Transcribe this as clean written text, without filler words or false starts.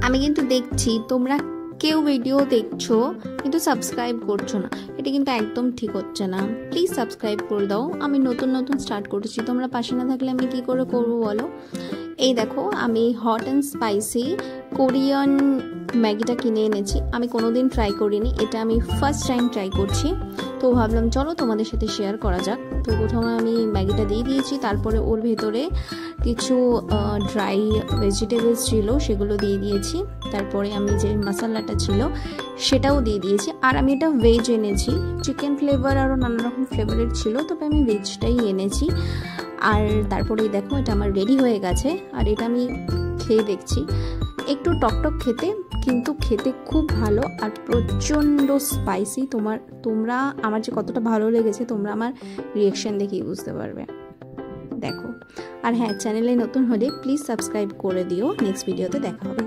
আমি কিন্তু দেখছি তোমরা কেউ ভিডিও দেখছো কিন্তু সাবস্ক্রাইব করছো না, এটা কিন্তু একদম ঠিক হচ্ছে না। প্লিজ সাবস্ক্রাইব করে দাও, আমি নতুন নতুন স্টার্ট করছি, তোমরা পাশে না থাকলে আমি কি করে করবো বলো। এই দেখো আমি হট অ্যান্ড স্পাইসি কোরিয়ান ম্যাগিটা কিনে এনেছি, আমি কোনোদিন ট্রাই করিনি, এটা আমি ফার্স্ট টাইম ট্রাই করছি, তো ভাবলাম চলো তোমাদের সাথে শেয়ার করা যাক। তো প্রথমে আমি ম্যাগিটা দিয়ে দিয়েছি, তারপরে ওর ভেতরে কিছু ড্রাই ভেজিটেবলস ছিল সেগুলো দিয়ে দিয়েছি, তারপরে আমি যে মশলাটা ছিল সেটাও দিয়ে দিয়েছি। আর আমি এটা ভেজ এনেছি, চিকেন ফ্লেভার আরও নানা রকম ফ্লেভারের ছিল, তবে আমি ভেজটাই এনেছি। আর তারপরেই দেখো এটা আমার রেডি হয়ে গেছে, আর এটা আমি খেয়ে দেখছি, একটু টকটক খেতে, কিন্তু খেতে খুব ভালো আর প্রচণ্ড স্পাইসি। তোমরা আমার যে কতটা ভালো লেগেছে তোমরা আমার রিয়াকশান দেখেই বুঝতে পারবে। দেখো, আর হ্যাঁ, চ্যানেলে নতুন হলে প্লিজ সাবস্ক্রাইব করে দিও। নেক্সট ভিডিওতে দেখা হবে।